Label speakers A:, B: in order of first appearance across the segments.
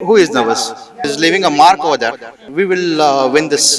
A: Who is nervous? Is leaving a mark over there. We will win this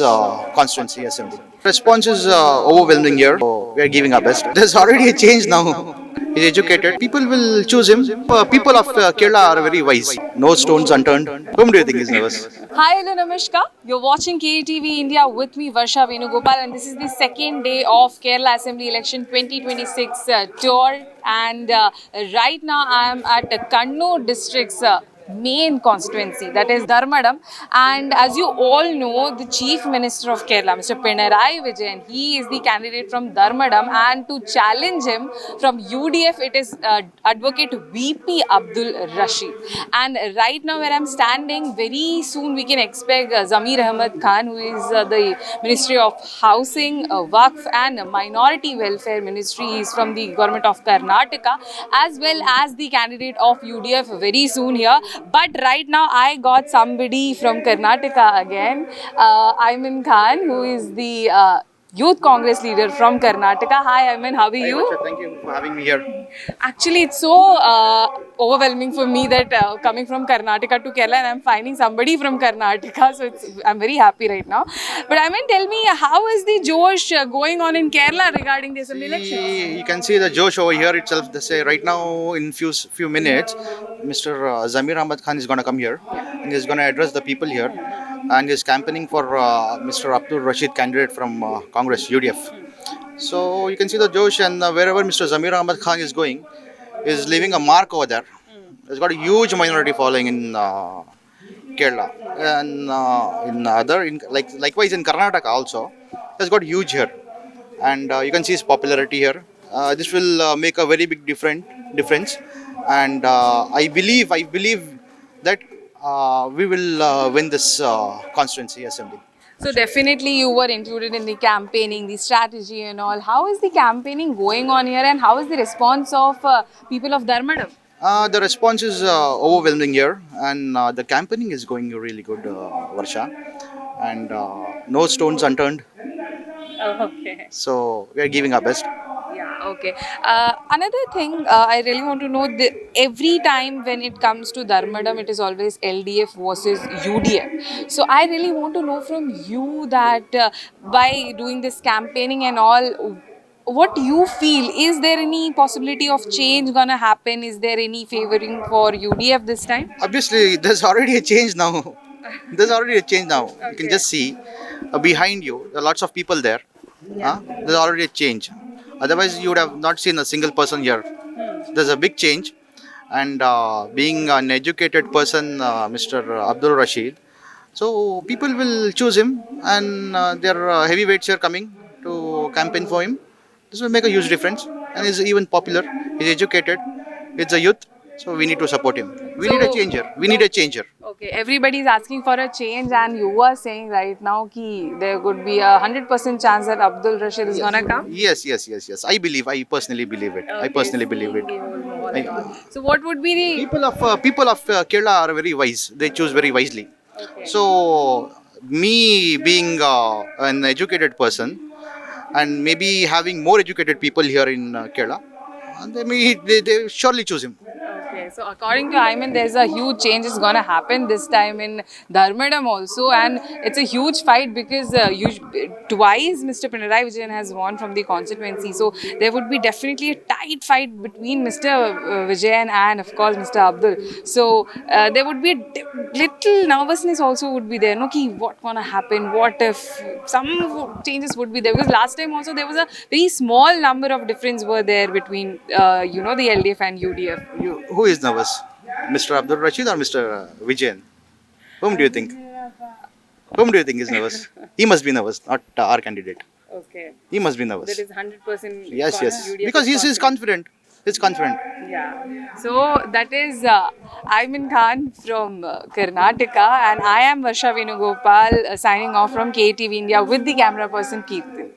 A: constituency assembly. Response is overwhelming here. So we are giving our best. There's already a change now. He's educated. People will choose him. People of Kerala are very wise. No stones unturned. Whom do you think is nervous?
B: Hi, hello, Namaskar. You're watching KTV India with me, Varsha Venugopal, and this is the second day of Kerala Assembly Election 2026 tour. And right now, I am at Kannur district's main constituency, that is Dharmadam. And as you all know, the Chief Minister of Kerala, Mr. Pinarayi Vijayan, he is the candidate from Dharmadam, and to challenge him from UDF, it is Advocate VP Abdul Rashid. And right now, where I'm standing, very soon we can expect Zamir Ahmad Khan, who is the Ministry of Housing, Waqf and Minority Welfare Ministry. He is from the government of Karnataka, as well as the candidate of UDF very soon here. But right now, I got somebody from Karnataka again, Ayman Khan, who is the Youth Congress leader from Karnataka. Hi, Ayman, how are you?
A: Thank you for having me here.
B: Actually, it's so overwhelming for me that coming from Karnataka to Kerala, and I'm finding somebody from Karnataka, so I'm very happy right now. But I mean, tell me, how is the Josh going on in Kerala regarding the assembly elections?
A: You can see the Josh over here itself. They say right now in few minutes, Mr. Zamir Ahmad Khan is going to come here and he's going to address the people here, and he's campaigning for Mr. Abdul Rashid, candidate from Congress UDF. So you can see the Josh, and wherever Mr. Zamir Ahmad Khan is going, is leaving a mark over there. He's got a huge minority following in Kerala, and likewise in Karnataka also. Has got huge here, and you can see his popularity here. This will make a very big difference, and I believe that we will win this constituency assembly.
B: So definitely you were included in the campaigning, the strategy and all. How is the campaigning going on here, and how is the response of people of Dharmadam?
A: The response is overwhelming here, and the campaigning is going really good, Varsha, and no stones unturned.
B: Okay.
A: So we are giving our best.
B: Yeah, okay. Another thing I really want to know, every time when it comes to Dharmadam, it is always LDF versus UDF. So I really want to know from you that by doing this campaigning and all, what you feel, is there any possibility of change gonna happen? Is there any favoring for UDF this time?
A: Obviously, there's already a change now. There's already a change now. You can just see behind you, there are lots of people there. There's already a change. Otherwise, you would have not seen a single person here. There's a big change, and being an educated person, Mr. Abdul Rashid, so people will choose him, and there are heavyweights here coming to campaign for him. This will make a huge difference, and he's even popular. He's educated. He's a youth, so we need to support him. We need a
B: So-
A: changer. We need a changer.
B: Okay, everybody is asking for a change, and you were saying right now ki there could be a 100% chance that Abdul Rashid is gonna come.
A: Yes. I personally believe it. I personally believe it.
B: So, what would be the
A: People of Kerala are very wise. They choose very wisely. So, me being an educated person, and maybe having more educated people here in Kerala, and they surely choose him.
B: Okay, so according to Ayman, there's a huge change is gonna happen this time in Dharmadam also, and it's a huge fight because twice Mr. Pinarayi Vijayan has won from the constituency, so there would be definitely a tight fight between Mr. Vijayan and of course Mr. Abdul. So there would be little nervousness also would be there. No, ki what gonna happen? What if some changes would be there? Because last time also there was a very small number of difference were there between the LDF and UDF.
A: Who is nervous? Mr. Abdul Rashid or Mr. Vijayan? Whom do you think? Whom do you think is nervous? He must be nervous, not our candidate.
B: Okay.
A: He must be nervous.
B: That is 100%.
A: Yes. Because he's confident. He's confident.
B: Yeah. So that is Ayman Khan from Karnataka, and I am Varsha Venugopal signing off from KTV India with the camera person Keith.